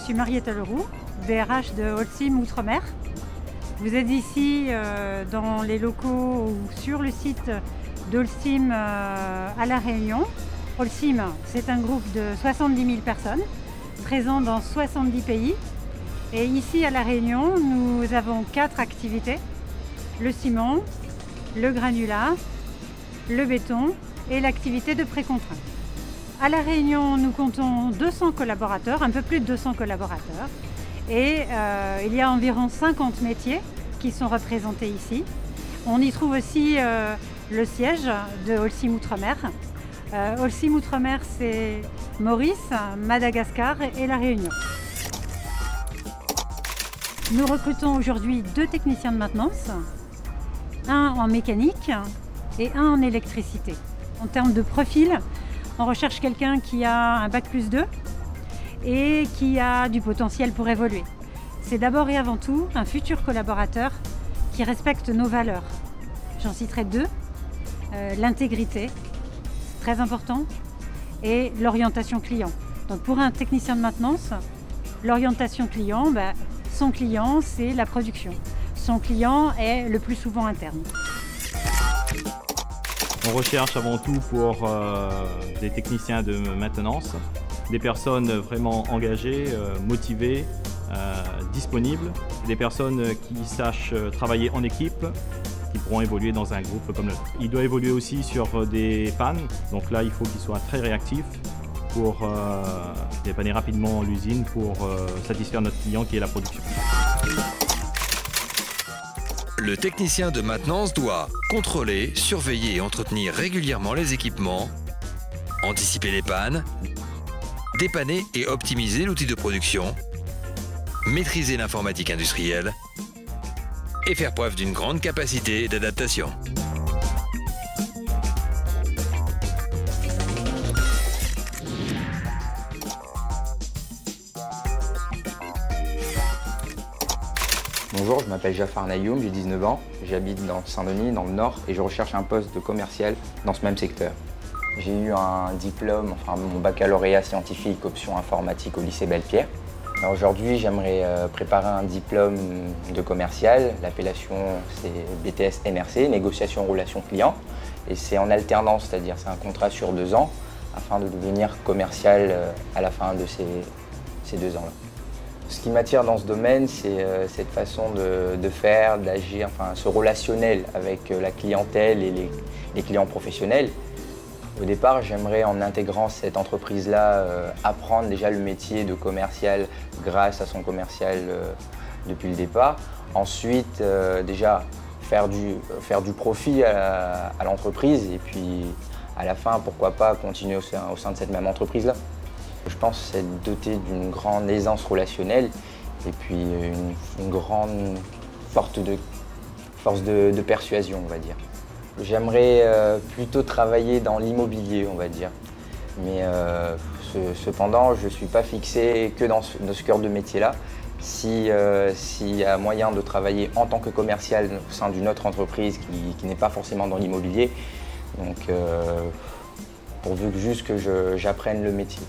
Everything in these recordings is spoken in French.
suis Marietta Leroux, DRH de Holcim Outre-mer. Vous êtes ici dans les locaux ou sur le site d'Holcim à La Réunion. Holcim, c'est un groupe de 70 000 personnes, présent dans 70 pays. Et ici à La Réunion, nous avons 4 activités: le ciment, le granulat, le béton et l'activité de précontrainte. À La Réunion, nous comptons 200 collaborateurs, un peu plus de 200 collaborateurs. Et il y a environ 50 métiers qui sont représentés ici. On y trouve aussi le siège de Holcim Outre-mer. Holcim Outre-mer, c'est Maurice, Madagascar et La Réunion. Nous recrutons aujourd'hui 2 techniciens de maintenance, un en mécanique et un en électricité. En termes de profil, on recherche quelqu'un qui a un bac+2 et qui a du potentiel pour évoluer. C'est d'abord et avant tout un futur collaborateur qui respecte nos valeurs. J'en citerai 2, l'intégrité, très important, et l'orientation client. Donc pour un technicien de maintenance, l'orientation client, son client, c'est la production. Son client est le plus souvent interne. On recherche avant tout pour des techniciens de maintenance, des personnes vraiment engagées, motivées, disponibles, des personnes qui sachent travailler en équipe, qui pourront évoluer dans un groupe comme le nôtre. Il doit évoluer aussi sur des pannes, donc là il faut qu'il soit très réactif pour dépanner rapidement l'usine pour satisfaire notre client qui est la production. Le technicien de maintenance doit contrôler, surveiller et entretenir régulièrement les équipements, anticiper les pannes, dépanner et optimiser l'outil de production, maîtriser l'informatique industrielle et faire preuve d'une grande capacité d'adaptation. Bonjour, je m'appelle Jafar Nayoum, j'ai 19 ans, j'habite dans Saint-Denis, dans le Nord, et je recherche un poste de commercial dans ce même secteur. J'ai eu un diplôme, mon baccalauréat scientifique option informatique au lycée Belle-Pierre. Aujourd'hui, j'aimerais préparer un diplôme de commercial. L'appellation, c'est BTS NRC, négociation relation client. Et c'est en alternance, c'est-à-dire c'est un contrat sur 2 ans, afin de devenir commercial à la fin de ces 2 ans-là. Ce qui m'attire dans ce domaine, c'est cette façon de faire, d'agir, ce relationnel avec la clientèle et les clients professionnels. Au départ, j'aimerais, en intégrant cette entreprise-là, apprendre déjà le métier de commercial grâce à son commercial depuis le départ. Ensuite, déjà faire du profit à l'entreprise et puis à la fin, pourquoi pas continuer au sein de cette même entreprise-là. Je pense que c'est doté d'une grande aisance relationnelle et puis une grande force de persuasion, on va dire. J'aimerais plutôt travailler dans l'immobilier, on va dire. Mais cependant, je ne suis pas fixé que dans ce cœur de métier-là. S'il y a moyen de travailler en tant que commercial au sein d'une autre entreprise qui n'est pas forcément dans l'immobilier, donc pourvu que j'apprenne le métier.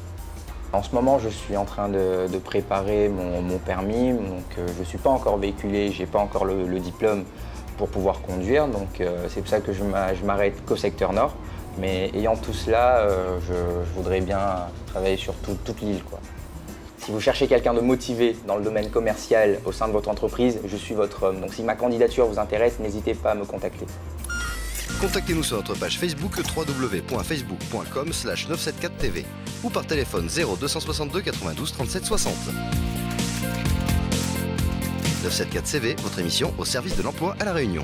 En ce moment, je suis en train de préparer mon permis, donc je ne suis pas encore véhiculé, je n'ai pas encore le diplôme pour pouvoir conduire, donc c'est pour ça que je m'arrête qu'au secteur nord. Mais ayant tout cela, je voudrais bien travailler sur toute l'île, quoi. Si vous cherchez quelqu'un de motivé dans le domaine commercial au sein de votre entreprise, je suis votre homme. Donc si ma candidature vous intéresse, n'hésitez pas à me contacter. Contactez-nous sur notre page Facebook www.facebook.com/974tv ou par téléphone 0262 92 37 60. 974 CV, votre émission au service de l'emploi à La Réunion.